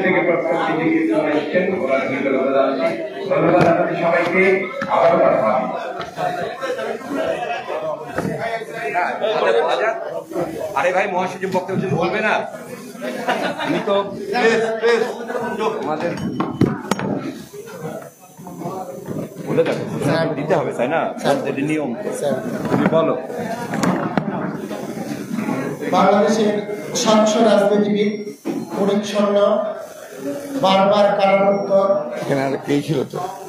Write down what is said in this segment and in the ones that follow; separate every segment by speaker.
Speaker 1: থেকে প্রস্তুতি নিয়ে এসেছেন ধন্যবাদ আপনাদের সবাইকে আবারও কথা হবে।
Speaker 2: আরে ভাই মহাসচিব বক্তব্য বলবে না, আমি তো আমাদের বলে দেখো দিতে হবে তাই না, নিয়ম তুমি বলো।
Speaker 3: বাংলাদেশের স্বচ্ছ রাজনীতিবিদ, পরিচ্ছন্ন, বারবার কারারুদ্ধ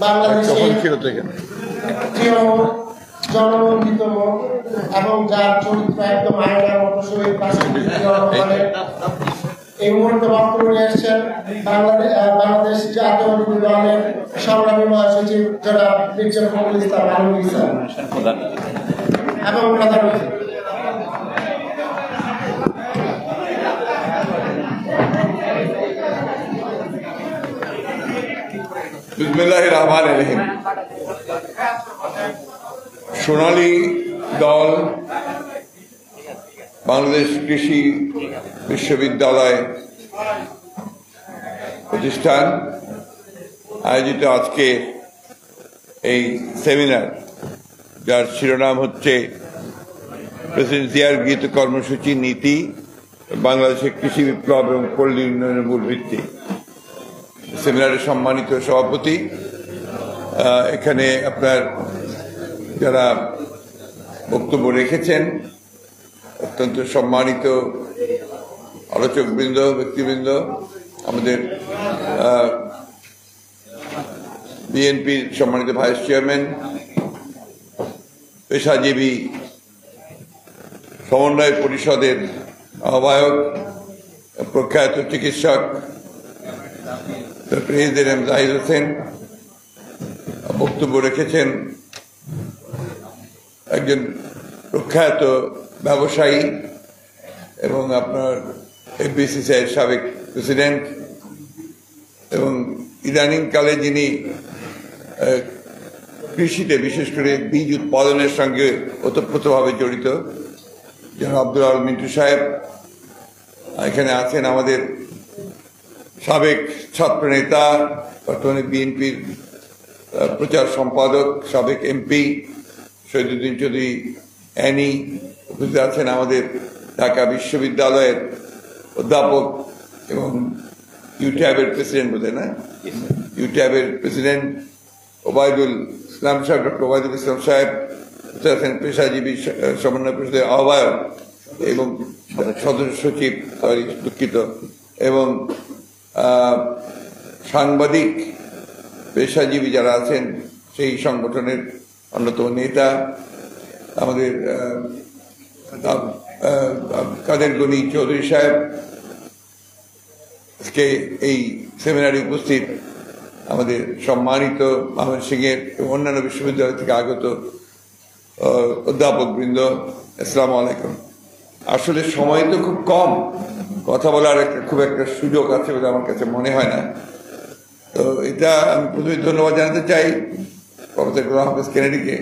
Speaker 3: বাংলাদেশের জনমন্ডিত মুখ এবং যার চরিত্র একদম আয়নার মতো শহীদ এই মুহূর্তে বক্তব্য নিয়ে এসছেন বাংলাদেশ জাতীয়তাবাদী দলের সংগ্রামী মহাসচিব জনাব মির্জা ফখরুল ইসলাম আলমগীর স্যার এবং প্রধান অতিথি।
Speaker 4: বিসমিল্লাহির রহমানির রহিম। সোনালী দল বাংলাদেশ কৃষি বিশ্ববিদ্যালয় প্রতিষ্ঠান আয়োজিত আজকে এই সেমিনার, যার শিরোনাম হচ্ছে প্রেসিডেন্ট জিয়ার গৃহীত কর্মসূচি, নীতি, বাংলাদেশের কৃষি বিপ্লব এবং পল্লী উন্নয়নের মূল ভিত্তি। সেমিনারের সম্মানিত সভাপতি, এখানে আপনার যারা বক্তব্য রেখেছেন, অত্যন্ত সম্মানিত আলোচকবৃন্দ, ব্যক্তিবৃন্দ, আমাদের বিএনপির সম্মানিত ভাইস চেয়ারম্যান, পেশাজীবী সমন্বয় পরিষদের আহ্বায়ক, প্রখ্যাত চিকিৎসক ডক্টর এম জাহিদ হোসেন বক্তব্য রেখেছেন, একজন প্রখ্যাত ব্যবসায়ী এবং আপনার এফবিসিসিআইয়ের সাবেক প্রেসিডেন্ট এবং ইদানিংকালে যিনি কৃষিতে বিশেষ করে বীজ উৎপাদনের সঙ্গে ওতপ্রোতভাবে জড়িত, যেন আব্দুল আল মিন্টু সাহেব। এখানে আছেন আমাদের সাবেক ছাত্রনেতা, বর্তমানে বিএনপির প্রচার সম্পাদক, সাবেক এমপি শহীদুদ্দিন চৌধুরী অ্যানি। উপস্থিত আছেন আমাদের ঢাকা বিশ্ববিদ্যালয়ের অধ্যাপক এবং ইউট্যাবের প্রেসিডেন্ট, বোধহয় না, ইউট্যাবের প্রেসিডেন্ট ওবায়দুল ইসলাম সাহেব, ডক্টর ওবায়দুল ইসলাম সাহেব। উপস্থিত আছেন পেশাজীবী সমন্বয় পরিষদের আহ্বায়ক এবং সদস্য সচিব, দুঃখিত, এবং সাংবাদিক পেশাজীবী যারা আছেন সেই সংগঠনের অন্যতম নেতা আমাদের কাদের গনি চৌধুরী সাহেব। আজকে এই সেমিনারে উপস্থিত আমাদের সম্মানিত আহমেদ সিংয়ের এবং অন্যান্য বিশ্ববিদ্যালয় থেকে আগত অধ্যাপক বৃন্দ, আসসালামু আলাইকুম। আসলে সময় তো খুব কম, কথা বলার খুব একটা সুযোগ আছে বলে আমার কাছে মনে হয় না। তো এটা আমি প্রথমে ধন্যবাদ জানাতে চাই প্রফেসর গোলাম হাফেজ কেনেডিকে,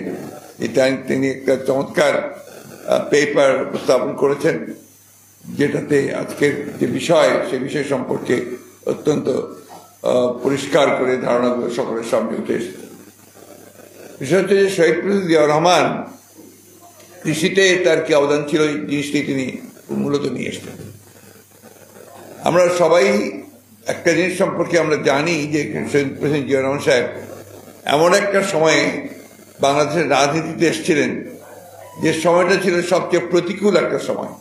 Speaker 4: তিনি একটা চমৎকার পেপার উপস্থাপন করেছেন, যেটাতে আজকের যে বিষয় সে বিষয় সম্পর্কে অত্যন্ত পরিষ্কার করে ধারণাগুলো সকলের সামনে উঠে এসেছে। বিষয় হচ্ছে যে শহীদ প্রেসিডেন্ট জিয়াউর রহমান কৃষিতে তার কি অবদান ছিল, এই জিনিসটি তিনি মূলত নিয়ে এসেছেন। আমরা সবাই একটা জিনিস সম্পর্কে আমরা জানি যে শহীদ প্রেসিডেন্ট জিয়াউর রহমান সাহেব এমন একটা সময়ে বাংলাদেশের রাজনীতিতে এসেছিলেন যে সময়টা ছিল সবচেয়ে প্রতিকূল একটা সময়।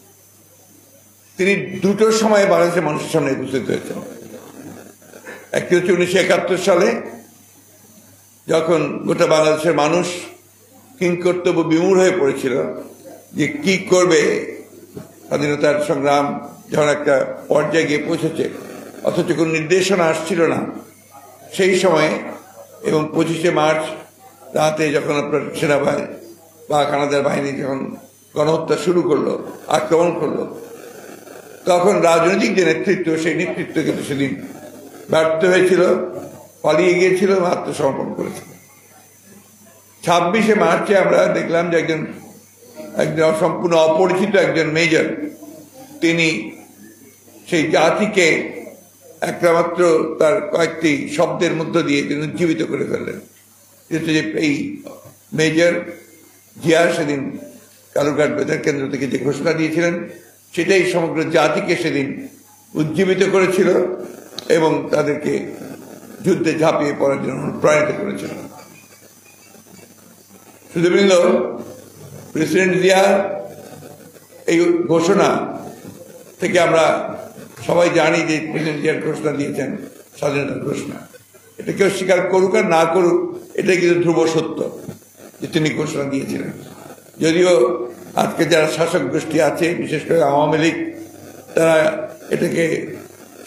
Speaker 4: তিনি দুটো সময়ে বাংলাদেশের মানুষের সামনে উপস্থিত হয়েছেন। একটি হচ্ছে 1971 সালে, যখন গোটা বাংলাদেশের মানুষ কিংকর্তব্য বিমূঢ় হয়ে পড়েছিল যে কি করবে, স্বাধীনতার সংগ্রাম যখন একটা পর্যায়ে গিয়ে পৌঁছেছে অথচ কোনো নির্দেশনা আসছিল না সেই সময়ে। এবং 25শে মার্চ রাতে যখন আপনার সেনাবাহিনী বা কানাডার বাহিনী যখন গণহত্যা শুরু করলো, আক্রমণ করলো, তখন রাজনৈতিক যে নেতৃত্ব, সেই নেতৃত্ব কিন্তু সেদিন ব্যর্থ হয়েছিল, পালিয়ে গিয়েছিল, আত্মসমর্পণ করেছিল। 26শে মার্চে আমরা দেখলাম যে একজন সম্পূর্ণ অপরিচিত একজন মেজর, তিনি সেই জাতিকে একটা মাত্র তার কয়েকটি শব্দের মধ্য দিয়ে তিনি উজ্জীবিত করে ফেললেন। যে এই মেজর জিয়া সেদিন কালুরঘাট বেতার কেন্দ্র থেকে যে ঘোষণা দিয়েছিলেন সেটাই সমগ্র জাতিকে সেদিন উজ্জীবিত করেছিল এবং তাদেরকে যুদ্ধে ঝাঁপিয়ে পড়ার জন্য অনুপ্রাণিত করেছিল। শুধুবৃন্দ, প্রেসিডেন্ট জিয়ার এই ঘোষণা থেকে আমরা সবাই জানি যে প্রেসিডেন্ট জিয়ার ঘোষণা দিয়েছেন স্বাধীনতার ঘোষণা। এটা কেউ স্বীকার করুক আর না করুক, এটা কিন্তু ধ্রুব সত্য যে তিনি ঘোষণা দিয়েছিলেন। যদিও আজকে যারা শাসক গোষ্ঠী আছে, বিশেষ করে আওয়ামী লীগ, তারা এটাকে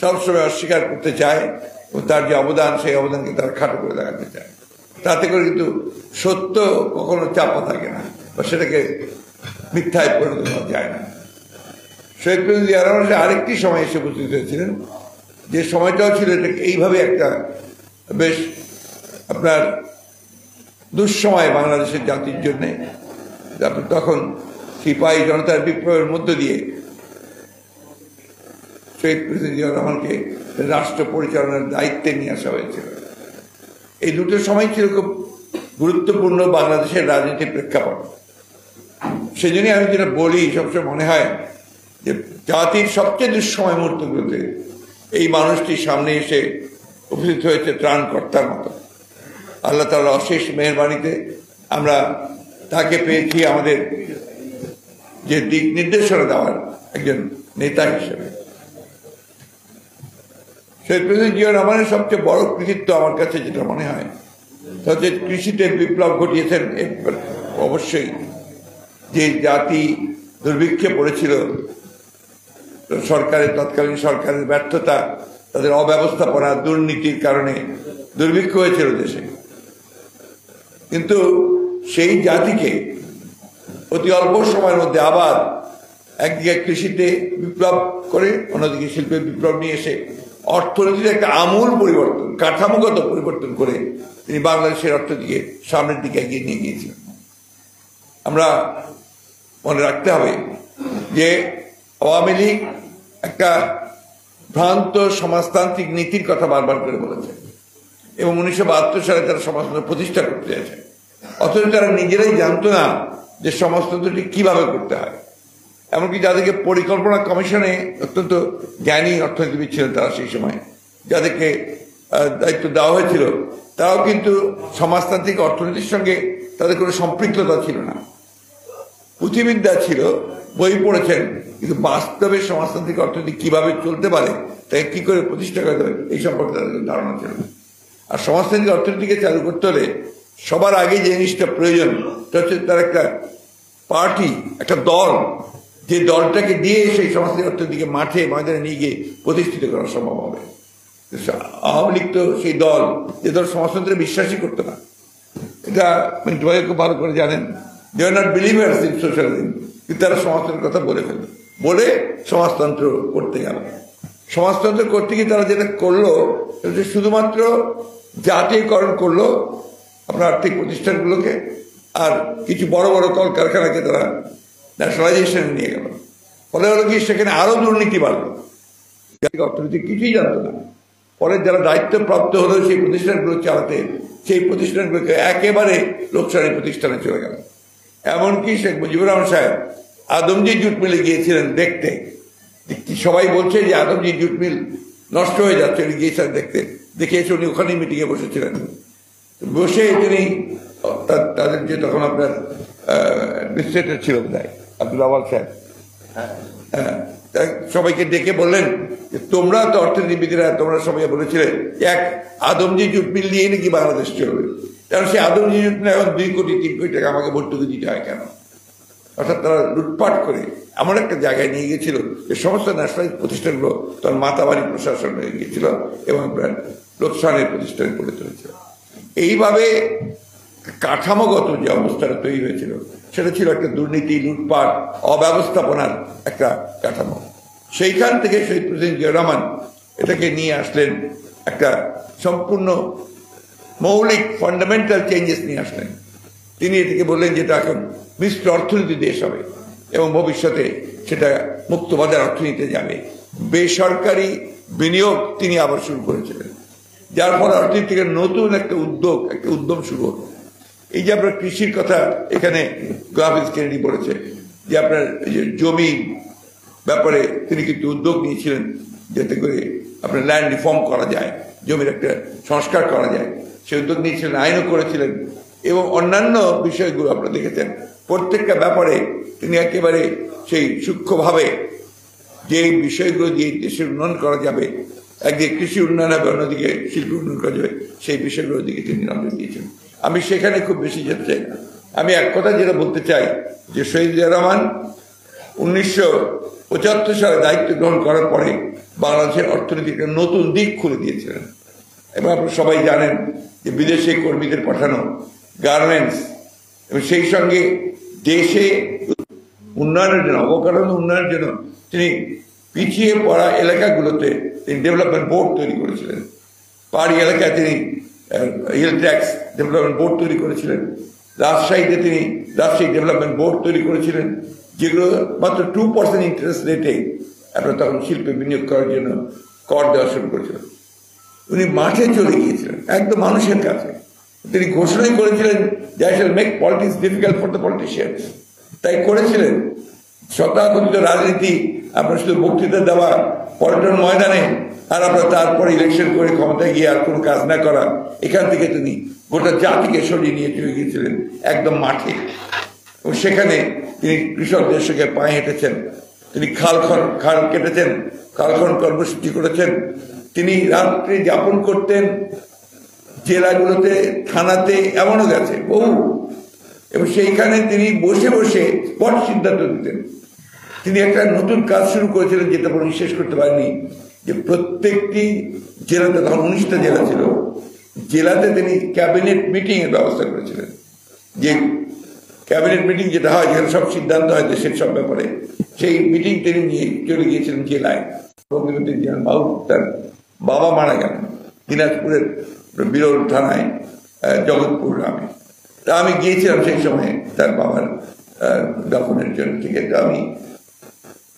Speaker 4: সবসময় অস্বীকার করতে চায় এবং তার যে অবদান সেই অবদানকে তারা খাটো করে দেখাতে চায়। তাতে করে কিন্তু সত্য কখনো চাপা থাকে না বা সেটাকে মিথ্যায় পরিণত করা যায় না। শহীদ প্রেসিডেন্ট জিয়া রহমান আরেকটি সময় এসে উপস্থিত হয়েছিলেন, যে সময়টাও ছিল এটা এইভাবে একটা বেশ আপনার দুঃসময় বাংলাদেশের জাতির জন্যে। তখন সিপাহী জনতার বিপ্লবের মধ্য দিয়ে শহীদ প্রেসিডেন্ট জিয়া রহমানকে রাষ্ট্র পরিচালনার দায়িত্বে নিয়ে আসা হয়েছিল। এই দুটো সময় ছিল খুব গুরুত্বপূর্ণ বাংলাদেশের রাজনীতির প্রেক্ষাপট। সেজন্যই আমি যেটা বলি, সবসময় মনে হয় যে জাতির সবচেয়ে দুঃসময় মুহূর্তগুলোতে এই মানুষটি সামনে এসে উপস্থিত হয়েছে ত্রাণকর্তার মতো। আল্লাহ তাআলার অশেষ মেহেরবানিতে আমরা তাকে পেয়েছি আমাদের যে দিক নির্দেশনা দেওয়ার একজন নেতা হিসেবে। শহীদ প্রেসিডেন্ট জিয়া রহমানের সবচেয়ে বড় কৃতিত্ব আমার কাছে যেটা মনে হয়, তা হচ্ছে কৃষিতে বিপ্লব ঘটিয়েছেন। অবশ্যই যে জাতি দুর্ভিক্ষে পড়েছিল, তৎকালীন সরকারের ব্যর্থতা, তাদের অব্যবস্থাপনা, দুর্নীতির কারণে দুর্ভিক্ষ হয়েছিল দেশে। কিন্তু সেই জাতিকে অতি অল্প সময়ের মধ্যে আবার একদিকে কৃষিতে বিপ্লব করে, অন্যদিকে শিল্পের বিপ্লব নিয়ে এসে অর্থনীতির একটা আমূল পরিবর্তন, কাঠামোগত পরিবর্তন করে তিনি বাংলাদেশের অর্থনীতিকে সামনের দিকে এগিয়ে নিয়ে গিয়েছিলেন। আমরা মনে রাখতে হবে যে আওয়ামী লীগ একটা ভ্রান্ত সমাজতান্ত্রিক নীতির কথা বারবার করে বলেছে এবং 1972 সালে তারা সমাজতন্ত্র প্রতিষ্ঠা করতে চাইছে, অথচ তারা নিজেরাই জানতো না যে সমাজতন্ত্রটি কিভাবে করতে হয়। এমনকি যাদেরকে পরিকল্পনা কমিশনে অত্যন্ত জ্ঞানী অর্থনীতিবিদ ছিলেন তারা সেই সময়, যাদেরকে দায়িত্ব দেওয়া হয়েছিল, তারাও কিন্তু সমাজতান্ত্রিক অর্থনীতির সঙ্গে তাদের কোনো সম্পৃক্ততা ছিল না। পুঁথিবিদ্যা ছিল, বই পড়েছেন, কিন্তু বাস্তবে সমাজতান্ত্রিক অর্থনীতি কিভাবে চলতে পারে, তাকে কি করে প্রতিষ্ঠা করতে হবে, এই সম্পর্কে তাদের ধারণা ছিল না। আর সমাজতান্ত্রিক অর্থনীতিকে চালু করতে হলে সবার আগে যে জিনিসটা প্রয়োজন, সেটা হচ্ছে তার একটা পার্টি, একটা দল, যে দলটাকে দিয়ে সেই সমাজতান্ত্রিক অর্থনীতিকে মাঠে ময়দানে নিয়ে গিয়ে প্রতিষ্ঠিত করা সম্ভব হবে। আওয়ামী লীগ তো সেই দল, যে দল সমাজতন্ত্রে বিশ্বাসই করতো না। এটা মিন্টু খুব ভালো করে জানেন। They are not believers in socialism, কিন্তু তারা সমাজতন্ত্রের কথা বলে ফেলল, বলে সমাজতন্ত্র করতে গেল। সমাজতন্ত্র করতে গিয়ে তারা যেটা করলো, সেটা শুধুমাত্র জাতীয়করণ করলো আপনার আর্থিক প্রতিষ্ঠানগুলোকে, আর কিছু বড় বড় কলকারখানাকে তারা ন্যাশনালাইজেশনে নিয়ে গেল। ফলে হলো কি, সেখানে আরো দুর্নীতি বাড়লো। অর্থনীতি কিছুই জানতো না। পরে যারা দায়িত্বপ্রাপ্ত হলো সেই প্রতিষ্ঠানগুলো চালাতে, সেই প্রতিষ্ঠানগুলোকে একেবারে লোকসানি প্রতিষ্ঠানে চলে গেল। এমনকি শেখ মুজিবুর রহমান সাহেব আদমজি জুট মিলে গিয়েছিলেন দেখতে। সবাই বলছে যে আদমজি জুট মিল নষ্ট হয়ে যাচ্ছে, উনি গিয়েছিলেন দেখতে। দেখে এসে উনি ওখানেই মিটিংয়ে বসেছিলেন। বসে তিনি তাদের যে তখন আপনার অ্যাডমিনিস্ট্রেটর ছিল বোধহয় আব্দুল আওয়াল সাহেব, সবাইকে ডেকে বললেন যে তোমরা তো অর্থনীতিবিদরা, তোমরা সবাই বলেছিলে এক আদমজি জুট মিল নিয়েই নাকি বাংলাদেশ চলবে, কারণ সেই আদমজি জুট মিল এখন 2 কোটি 3 কোটি টাকা আমাকে ভর্তুকি দিতে হয় কেন? অর্থাৎ তারা লুটপাট করে এমন একটা জায়গায় নিয়ে গিয়েছিল যে সমস্ত ন্যাশনালাইজ প্রতিষ্ঠানগুলো তখন মাতাবাড়ি প্রশাসন হয়ে গিয়েছিল এবং লোকসানের প্রতিষ্ঠানে পরিণত হয়েছিল। এইভাবে কাঠামোগত যে অবস্থাটা তৈরি হয়েছিল, সেটা ছিল একটা দুর্নীতি, লুটপাট, অব্যবস্থাপনার একটা কাঠামো। সেইখান থেকে শহীদ প্রেসিডেন্ট জিয়া রহমান এটাকে নিয়ে আসলেন, একটা সম্পূর্ণ মৌলিক ফান্ডামেন্টাল চেঞ্জেস নিয়ে আসলেন। তিনি এটাকে বললেন যেটা এখন মিশ্র অর্থনীতি দেশ হবে এবং ভবিষ্যতে সেটা মুক্তবাজার অর্থনীতিতে যাবে। বেসরকারি বিনিয়োগ তিনি আবার শুরু করেছিলেন, যার ফলে অর্থনীতি থেকে নতুন একটা উদ্যম শুরু হলো। এই যে আপনার কৃষির কথা এখানে গ্রাফিক্স কেনেডি বলেছে, যে আপনার জমি ব্যাপারে তিনি কিন্তু উদ্যোগ নিয়েছিলেন যাতে করে আপনার ল্যান্ড রিফর্ম করা যায়, জমির একটা সংস্কার করা যায়, সে উদ্যোগ নিয়েছিলেন, আইনও করেছিলেন, এবং অন্যান্য বিষয়গুলো আপনারা দেখেছেন। প্রত্যেকটা ব্যাপারে তিনি একেবারে সেই সূক্ষ্মভাবে যে বিষয়গুলো দিয়ে দেশের উন্নয়ন করা যাবে, একদিকে কৃষি উন্নয়ন হবে, অন্যদিকে শিল্প উন্নয়ন করা যাবে, সেই বিষয়গুলোর দিকে তিনি নজর দিয়েছেন। আমি সেখানে খুব বেশি যেতে চাই না। আমি এক কথা যেটা বলতে চাই যে শহীদ জিয়া রহমান 1975 সালে দায়িত্ব গ্রহণ করার পরে বাংলাদেশের অর্থনীতির নতুন দিক খুলে দিয়েছিলেন। এবং আপনারা সবাই জানেন যে বিদেশে কর্মীদের পাঠানো, গার্মেন্টস, এবং সেই সঙ্গে দেশে উন্নয়নের জন্য, অবকাঠামো উন্নয়নের জন্য তিনি পিছিয়ে পড়া এলাকাগুলোতে তিনি ডেভেলপমেন্ট বোর্ড তৈরি করেছিলেন। পাহাড়ি এলাকায় তিনি হিল ট্যাক্স ডেভেলপমেন্ট বোর্ড তৈরি করেছিলেন। রাজশাহীতে তিনি রাজশাহী ডেভেলপমেন্ট বোর্ড তৈরি করেছিলেন, যেগুলো মাত্র 2% ইন্টারেস্ট রেটে আপনারা তখন শিল্পে বিনিয়োগ করার জন্য কর দেওয়া শুরু করেছিলেন। উনি মাঠে চলে গিয়েছিলেন, একদম মানুষের কাছে। তিনি ঘোষণাই করেছিলেন যে I shall make politics difficult for the politicians. তাই করেছিলেন। তথাকথিত রাজনীতি আপনার শুধু বক্তৃতা দেওয়া পল্টন ময়দানে, আর আপনার তারপর ইলেকশন করে ক্ষমতায় গিয়ে আর কোনো কাজ না করা, এখান থেকে তিনি গোটা জাতিকে সরিয়ে নিয়ে চলে গিয়েছিলেন একদম মাঠে। এবং সেখানে তিনি কৃষকদের সঙ্গে পায়ে হেঁটেছেন, তিনি খাল কেটেছেন, খাল কর্মসূচি করেছেন। তিনি রাত্রি যাপন করতেন জেলাগুলোতে, থানাতে, এমনও গেছে বহু। এবং সেইখানে তিনি বসে বসে স্পট সিদ্ধান্ত দিতেন। তিনি একটা নতুন কাজ শুরু করেছিলেন, যেটা উনি শেষ করতে পারেনি, যে প্রত্যেকটি জেলাতে, তখন 19টা জেলা ছিল, জেলাতে তিনি ক্যাবিনেট মিটিং এর ব্যবস্থা করেছিলেন। যে ক্যাবিনেট মিটিং যেটা হয়, যেখানে সব সিদ্ধান্ত হয় দেশের সব ব্যাপারে, সেই মিটিং তিনি নিয়ে চলে গিয়েছিলেন জেলায়। বঙ্গবন্ধু বাবু তার বাবা মারা গেলেন দিনাজপুরের বিরল থানায় জগৎপুর গ্রামে। তা আমি গিয়েছিলাম সেই সময় তার বাবার দাফনের জন্য। ঠিক আছে, আমি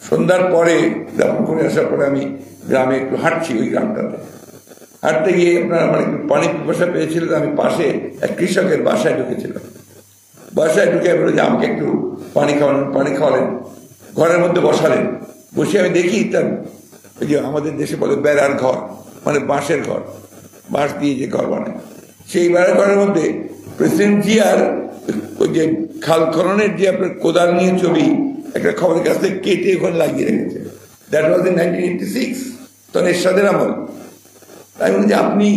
Speaker 4: সন্ধ্যার পরে দাফন করে আসার পরে আমি গ্রামে একটু হাঁটছি, ওই গ্রামটাতে হাঁটতে গিয়ে আপনার আমার একটু পানি পিপাসা পেয়েছিল। আমি পাশে এক কৃষকের বাসায় ঢুকেছিলাম। বাসায় ঢুকে বলে যে আমাকে একটু পানি খাওয়ালেন, ঘরের মধ্যে বসালেন। বসে আমি দেখি তার ওই যে আমাদের দেশে বলে বেড়ার ঘর, মানে বাঁশের ঘর, বাঁশ দিয়ে যে ঘর বানায়, সেই বেড়ার ঘরের মধ্যে প্রেসিডেন্ট জিয়ার ওই যে খাল খননের যে আপনার কোদাল নিয়ে ছবি একটা খবরের কাছ থেকে কেটে ওখানে লাগিয়ে রেখেছে। দ্যাট ওয়াজ ইন 1986, তখন এরশাদের আমল। তাই বলি যে আপনি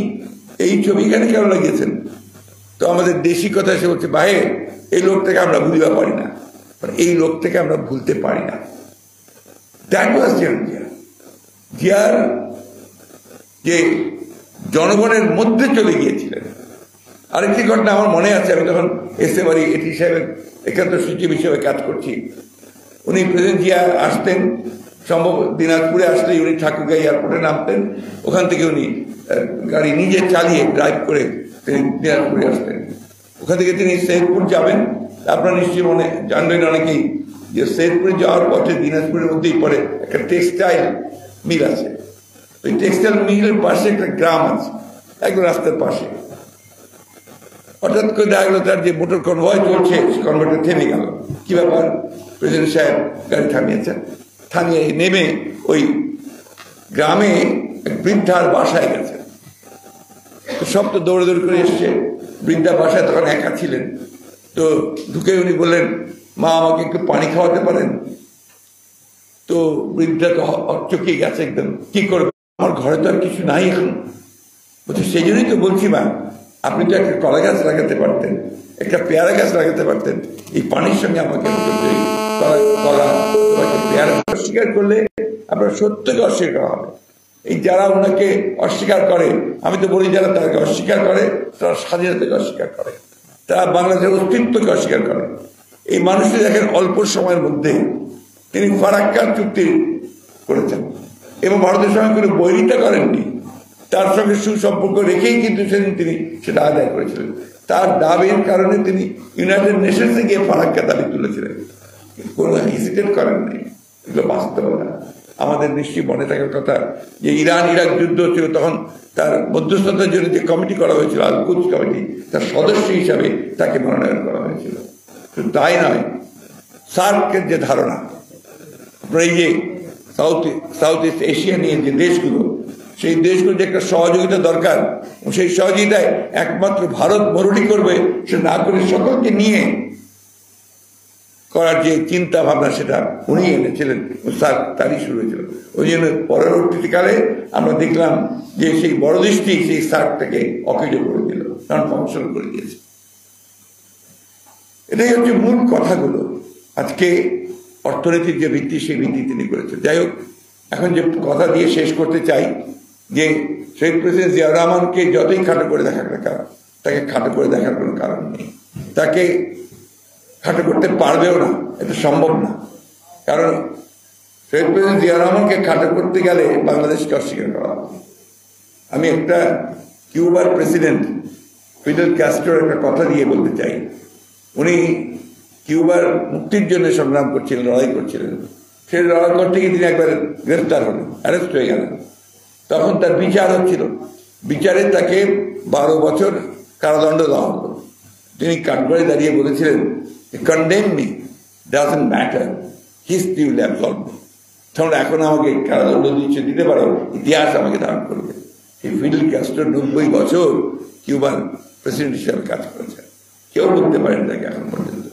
Speaker 4: এই ছবি এখানে কেন লাগিয়েছেন? তো আমাদের দেশি কথা এসে বলছে, ভাই এই লোকটাকে আমরা ভুলতে পারি না, এই লোকটাকে আমরা ভুলতে পারি না। দ্যাট ওয়াজ জিয়ার যে জনগণের মধ্যে চলে গিয়েছিলেন। আরেকটি ঘটনা আমার মনে আছে, আমি তখন এসে বাড়ি এটি সাহেবের একান্ত সচিব হিসেবে কাজ করছি। উনি প্রেসিডেন্ট জিয়া আসতেন, সম্ভব দিনাজপুরে আসলে উনি ঠাকুরগাঁও এয়ারপোর্টে নামতেন, ওখান থেকে উনি গাড়ি নিজে চালিয়ে ড্রাইভ করে তিনি দিনাজপুরে আসতেন। ওখান থেকে তিনি সৈয়দপুর যাবেন। আপনারা নিশ্চয়ই জানবেন অনেকেই যে সৈয়দপুরে যাওয়ার পথে দিনাজপুরের মধ্যেই পরে একটা টেক্সটাইল মিল আছে। ওই টেক্সটাইল মিলের পাশে একটা গ্রাম আছে, একদম রাস্তার পাশে। হঠাৎ করে দেখা গেল তার যে মোটর কনভয় চলছে, কনভয়টা থেমে গেল। কি ব্যাপার? প্রেসিডেন্ট সাহেব গাড়ি থামিয়েছেন। থামিয়ে নেমে ওই গ্রামে বৃদ্ধার বাসায় গেছে। সব তো দৌড়াদৌড়ি করে এসছে। বৃদ্ধা বাসায় তখন একা ছিলেন। তো ঢুকে উনি বললেন, মা আমাকে একটু পানি খাওয়াতে পারেন? তো বৃদ্ধা তো চকিয়ে গেছে একদম, কি করবে, আমার ঘরে তো আর কিছু নাই এখন। বলছে সেই জন্যই তো বলছি মা, আপনি তো একটা কলা গাছ লাগাতে পারতেন, একটা পেয়ারা গাছ লাগাতে পারতেন, এই পানির সঙ্গে আমাকে কলা পেয়ারা অস্বীকার করলে আপনার সত্যকে অস্বীকার করা হবে। এই যারা ওনাকে অস্বীকার করে, আমি তো বলি যারা তাকে অস্বীকার করে তারা স্বাধীনতাকে অস্বীকার করে, তারা বাংলাদেশের অস্তিত্বকে অস্বীকার করে। এই মানুষটি দেখেন অল্প সময়ের মধ্যে তিনি ফারাক্কা চুক্তি করেছেন এবং ভারতের সঙ্গে কোনো বৈরিতা করেননি, তার সঙ্গে সুসম্পর্ক রেখেই কিন্তু সেদিন তিনি সেটা আদায় করেছিলেন। তার দাবির কারণে তিনি ইউনাইটেড নেশনসে গিয়ে ফারাক্কা দাবি তুলেছিলেন, কোনো হেজিটেট করেন নাই। এগুলো বাস্তবতা। আমাদের নিশ্চয়ই মনে থাকার কথা যে ইরান ইরাক যুদ্ধ হচ্ছিল, তখন তার মধ্যস্থতার জন্য যে কমিটি করা হয়েছিল, আল কুদস কমিটি, তার সদস্য হিসাবে তাকে মনোনয়ন করা হয়েছিল। শুধু তাই নয়, সার্কের যে ধারণা, এই যে সাউথ ইস্ট এশিয়া নিয়ে যে দেশগুলো, সেই দেশগুলো যে একটা সহযোগিতা দরকার, সেই সহযোগিতায় একমাত্র ভারত মরুটি করবে সে না করে সকলকে নিয়ে করার যে চিন্তা ভাবনা, সেটা উনি এনেছিলেন, স্যার তারই শুরু হয়েছিল। ওই জন্য পরবর্তীকালে আমরা দেখলাম যে সেই বড় দৃষ্টি সেই সার্কটাকে অকেজ করে দিল, নন ফাংশন করে দিয়েছে। এটাই হচ্ছে মূল কথাগুলো। আজকে অর্থনীতির যে ভিত্তি, সেই ভিত্তি তিনি করেছেন। যাই হোক, এখন যে কথা দিয়ে শেষ করতে চাই যে শহীদ প্রেসিডেন্ট জিয়াউর রহমানকে যতই খাটো করে দেখার কারণ, তাকে খাটো করে দেখার কোনো কারণ নেই। তাকে খাটো করতে পারবেও না, এটা সম্ভব না। কারণ শহীদ প্রেসিডেন্ট জিয়াউর রহমানকে খাটো করতে গেলে বাংলাদেশকে অস্বীকার করা হবে। আমি একটা কিউবার প্রেসিডেন্ট ফিডেল ক্যাস্ট্রোর একটা কথা দিয়ে বলতে চাই। উনি কিউবার মুক্তির জন্য সংগ্রাম করছিলেন, লড়াই করছিলেন। সেই লড়াই করতে গিয়ে তিনি একবার গ্রেফতার হলেন, অ্যারেস্ট হয়ে গেলেন। তখন তার বিচার হচ্ছিল, বিচারে তাকে 12 বছর কারাদণ্ড দেওয়া হলো। তিনি কাঠগড়ায় দাঁড়িয়ে বলেছিলেন, condemn me, doesn't matter, history will absolve me. তখন এখন আমাকে কারাদণ্ড দিতে পারো, ইতিহাস আমাকে ধারণ করবে। এই ফিডেল ক্যাস্ট্রো 90 বছর কিউবার প্রেসিডেন্ট হিসাবে কাজ করেছেন, কেউ বলতে পারেন তাকে এখন পর্যন্ত।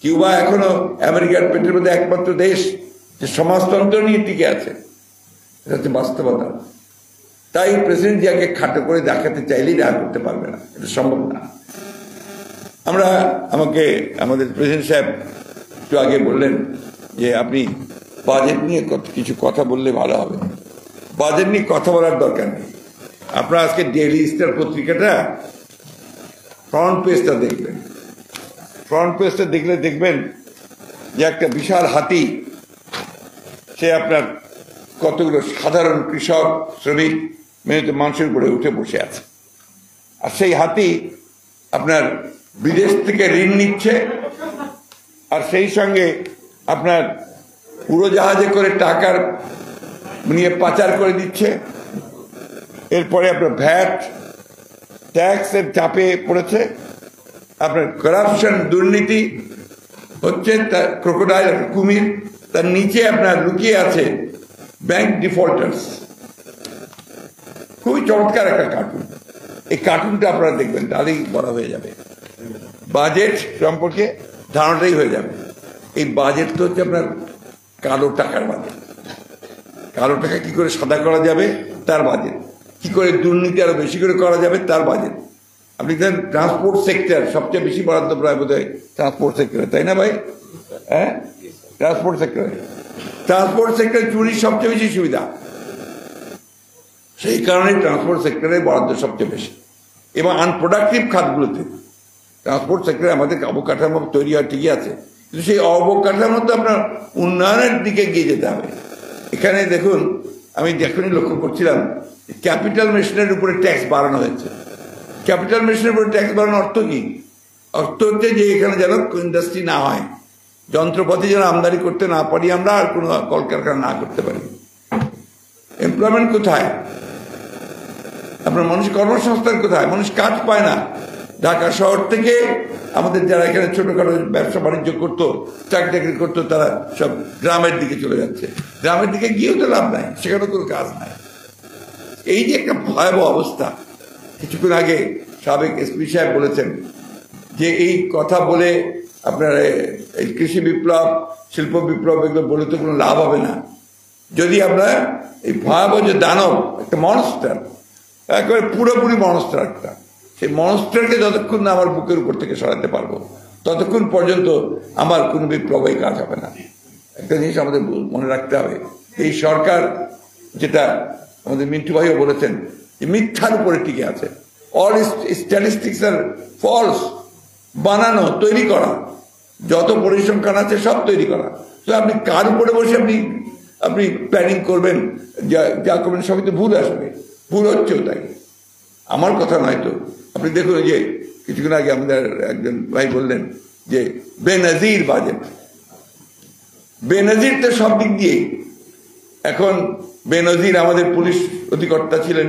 Speaker 4: কিউবা এখনো আমেরিকার পেটের মধ্যে একমাত্র দেশ যে সমাজতন্ত্র নিয়ে টিকে আছে, এটা হচ্ছে বাস্তবতা। তাই প্রেসিডেন্ট জিয়াকে খাটো করে দেখাতে চাইলেই দেখা করতে পারবে না, এটা সম্ভব না। আমাদের প্রেসিডেন্ট সাহেব একটু আগে বললেন যে আপনি বাজেট নিয়ে কিছু কথা বললে ভালো হবে। বাজেট নিয়ে কথা বলার দরকার নেই। আপনারা আজকে ডেইলি স্টার পত্রিকাটা ফ্রন্ট পেজটা দেখবেন। ফ্রন্ট পেজটা দেখলে দেখবেন যে একটা বিশাল হাতি, সে আপনার কতগুলো সাধারণ কৃষক, শ্রমিক, মেহনত মানুষের উপরে উঠে বসে আছে। আর সেই হাতি আপনার বিদেশ থেকে ঋণ নিচ্ছে, আর সেই সঙ্গে আপনার উড়োজাহাজে করে টাকার নিয়ে পাচার করে দিচ্ছে। এরপরে আপনার ভ্যাট ট্যাক্সের চাপে পড়েছে, আপনার করাপশন, দুর্নীতি হচ্ছে, তার ক্রোকোডাইল, একটা কুমির, তার নিচে আপনার লুকিয়ে আছে ব্যাংক ডিফল্টার্স। খুবই চমৎকার একটা কার্টুন। এই কার্টুনটা আপনারা দেখবেন, তাহলেই বড় হয়ে যাবে। বাজেট সম্পর্কে ধারণাটাই হয়ে যাবে। এই বাজেট তো হচ্ছে আপনার কালো টাকার বাজেট। কালো টাকা কি করে সাদা করা যাবে তার বাজেট, কি করে দুর্নীতি আরো বেশি করে করা যাবে তার বাজেট। আপনি দেখেন ট্রান্সপোর্ট সেক্টর সবচেয়ে বেশি বরাদ্দ প্রায় বোধ হয় ট্রান্সপোর্ট সেক্টরে, তাই না ভাই? হ্যাঁ, ট্রান্সপোর্ট সেক্টরে চুরির সবচেয়ে বেশি সুবিধা, সেই কারণে ট্রান্সপোর্ট সেক্টরে বরাদ্দ সবচেয়ে বেশি। এবং আনপ্রোডাক্টিভ খাতগুলোতে ট্রান্সপোর্ট সেক্টরে আমাদের অবকাঠামো তৈরি হয় ঠিকই আছে, কিন্তু সেই অবকাঠামো তো আপনার উন্নয়নের দিকে এগিয়ে যেতে হবে। এখানে দেখুন, আমি এখনই লক্ষ্য করছিলাম ক্যাপিটাল মেশিনের উপরে ট্যাক্স বাড়ানো হয়েছে। ক্যাপিটাল মেশিনের উপরে ট্যাক্স বাড়ানোর অর্থ কি? অর্থ হচ্ছে যে এখানে যেন ইন্ডাস্ট্রি না হয়, যন্ত্রপাতি যেন আমদানি করতে না পারি আমরা, আর কোনো কলকারখানা না করতে পারি। এমপ্লয়মেন্ট কোথায়? আপনার মানুষ কর্মসংস্থান কোথায়? মানুষ কাজ পায় না। ঢাকা শহর থেকে আমাদের যারা এখানে ছোটখাটো ব্যবসা বাণিজ্য করতো, চাকরি টাকরি করতো, তারা সব গ্রামের দিকে চলে যাচ্ছে। গ্রামের দিকে গিয়েও তো লাভ নাই, সেখানে কোনো কাজ নাই। এই যে একটা ভয়াবহ অবস্থা। কিছুক্ষণ আগে সাবেক এসপি সাহেব বলেছেন যে এই কথা বলে আপনার এই কৃষি বিপ্লব, শিল্প বিপ্লব এগুলো বলে তো কোনো লাভ হবে না, যদি আমরা এই ভয়াবহ যে দানব, একটা মনস্টার, একেবারে পুরোপুরি মনস্টার একটা, সেই মনস্টারকে যতক্ষণ না আমার বুকের উপর থেকে সরাতে পারবো ততক্ষণ পর্যন্ত আমার কোনো বিপ্লবেই কাজ হবে না। একটা জিনিস আমাদের মনে রাখতে হবে, এই সরকার, যেটা আমাদের মিন্টু ভাইও বলেছেন, যে মিথ্যার উপরে টিকে আছে। অল স্ট্যাটিস্টিক্স আর ফলস, বানানো, তৈরি করা, যত পরিসংখ্যান আছে সব তৈরি করা। তো আপনি কার উপরে বসে আপনি প্ল্যানিং করবেন, যা করবেন সবই তো ভুল আসবে, ভুল হচ্ছেও তাই। আমার কথা নয় তো। আপনি দেখুন যে কিছুক্ষণ আগে আমাদের একজন ভাই বললেন যে বেনজির বাজেট। বেনজির তো সব দিক দিয়েই, এখন বেনজির আমাদের পুলিশ অধিকর্তা ছিলেন,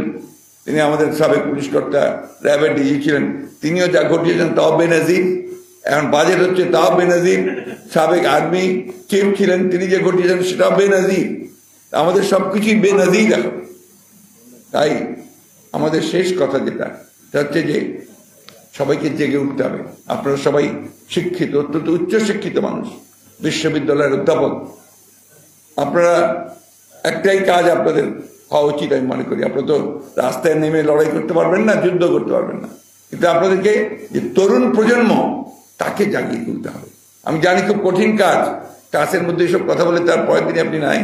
Speaker 4: তিনি আমাদের সাবেক পুলিশ কর্তা, র্যাবের ডিজি ছিলেন, তিনিও যা ঘটিয়েছেন তাও বেনজির। এখন বাজেট হচ্ছে তাও বেনজির। সাবেক আর্মি চিফ ছিলেন, তিনি যে ঘটিয়েছেন সেটাও বেনজির। আমাদের সবকিছুই বেনজির এখন। তাই আমাদের শেষ কথা যেটা হচ্ছে যে সবাইকে জেগে উঠতে হবে। আপনারা সবাই শিক্ষিত, অত্যন্ত উচ্চ শিক্ষিত মানুষ, বিশ্ববিদ্যালয়ের অধ্যাপক। আপনারা একটাই কাজ আপনাদের হওয়া উচিত আমি মনে করি। আপনারা তো রাস্তায় নেমে লড়াই করতে পারবেন না, যুদ্ধ করতে পারবেন না, কিন্তু আপনাদেরকে যে তরুণ প্রজন্ম তাকে জাগিয়ে তুলতে হবে। আমি জানি খুব কঠিন কাজ, ক্লাসের মধ্যে এসব কথা বলে তার পরের দিনে আপনি নাই,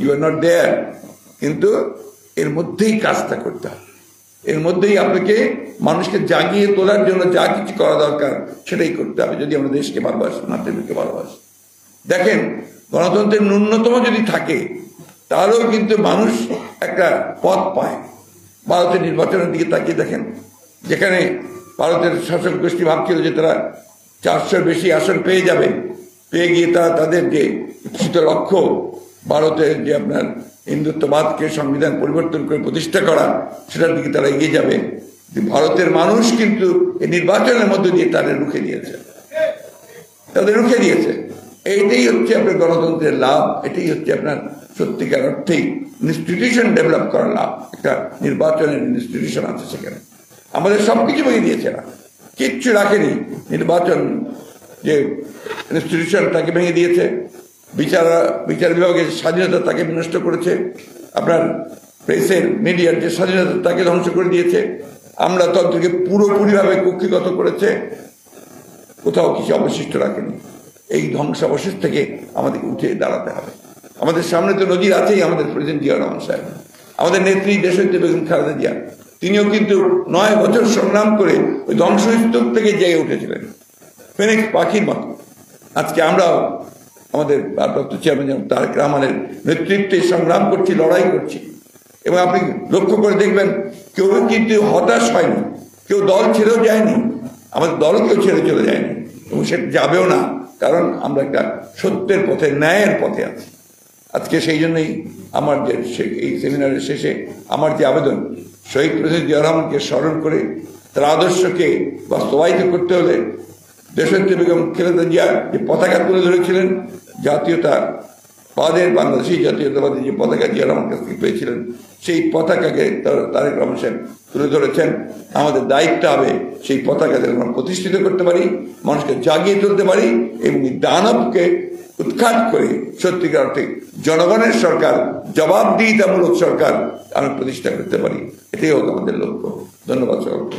Speaker 4: ইউ আর নট দেয়ার, কিন্তু এর মধ্যেই কাজটা করতে হবে। এর মধ্যেই আপনাকে মানুষকে জাগিয়ে তোলার জন্য যা কিছু করা দরকার সেটাই করতে হবে, যদি আমরা দেশকে ভালোবাসি, মাতৃভূমিকে ভালোবাসি। দেখেন, গণতন্ত্রের ন্যূনতম যদি থাকে তাহলেও কিন্তু মানুষ একটা পথ পায়। ভারতের নির্বাচনের দিকে তাকিয়ে দেখেন, যেখানে ভারতের শাসক গোষ্ঠী ভাবছিল যে তারা 400-র বেশি আসন পেয়ে যাবে, পেয়ে গিয়ে তারা তাদের যে ইচ্ছিত লক্ষ্য ভারতের যে আপনার হিন্দুত্ববাদকে সংবিধান পরিবর্তন করে প্রতিষ্ঠা করা, সেটার দিকে তারা এগিয়ে যাবে। ভারতের মানুষ কিন্তু এই নির্বাচনের মধ্যে দিয়ে তাদের রুখে দিয়েছে, এইটাই হচ্ছে আপনার গণতন্ত্রের লাভ, এটাই হচ্ছে আপনার সত্যিকার অর্থেই ইনস্টিটিউশন ডেভেলপ করার লাভ। একটা নির্বাচনের ইনস্টিটিউশন আছে সেখানে, আমাদের সবকিছু ভেঙে দিয়েছে না, কিচ্ছু রাখেনি। নির্বাচন যে ইনস্টিটিউশন তাকে ভেঙে দিয়েছে, বিচার বিভাগের স্বাধীনতা তাকে বিনষ্ট করেছে, আপনার প্রেসের মিডিয়ার যে স্বাধীনতা তাকে ধ্বংস করে দিয়েছে, আমলাতন্ত্রকে পুরোপুরিভাবে কক্ষিগত করেছে, কোথাও কিছু অবশিষ্ট রাখেনি। এই ধ্বংসাবশেষ থেকে আমাদেরকে উঠে দাঁড়াতে হবে। আমাদের সামনে তো নজির আছেই, আমাদের প্রেসিডেন্ট জিয়া রহমান সাহেব, আমাদের নেত্রী দেশনেত্রী বেগম খালেদা জিয়া, তিনিও কিন্তু 9 বছর সংগ্রাম করে ওই ধ্বংসস্তূপ থেকে জেগে উঠেছিলেন ফেনিক্স পাখির মতো। আজকে আমরাও আমাদের ভারপ্রাপ্ত চেয়ারম্যান তারেক রহমানের নেতৃত্বে সংগ্রাম করছি, লড়াই করছি, এবং আপনি লক্ষ্য করে দেখবেন কেউ কিন্তু হতাশ হয়নি, কেউ দল ছেড়েও যায়নি, আমাদের দলও কেউ ছেড়ে চলে যায়নি, এবং সেটা যাবেও না, কারণ আমরা একটা সত্যের পথে, ন্যায়ের পথে আছি। আজকে সেই জন্যই আমার যে এই সেমিনারের শেষে আমার যে আবেদন, শহীদ প্রেসিডেন্ট জিয়া রহমানকে স্মরণ করে তার আদর্শকে বাস্তবায়িত করতে হলে দেশনেত্রী বেগম খালেদা জিয়া যে পতাকা তুলে ধরেছিলেন, জাতীয়তাবাদের, বাংলাদেশি জাতীয়তাবাদের যে পতাকা জিয়া রহমান কাছ থেকে পেয়েছিলেন, সেই পতাকাকে তারেক রহমান সাহেব তুলে ধরেছেন। আমাদের দায়িত্ব হবে সেই পতাকাকে আমরা প্রতিষ্ঠিত করতে পারি, মানুষকে জাগিয়ে তুলতে পারি, এবং দানবকে উৎখাত করে সত্যিকার অর্থে জনগণের সরকার, জবাবদিহিতামূলক সরকার আমরা প্রতিষ্ঠা করতে পারি। এটাই হোক আমাদের লক্ষ্য। ধন্যবাদ সকলকে।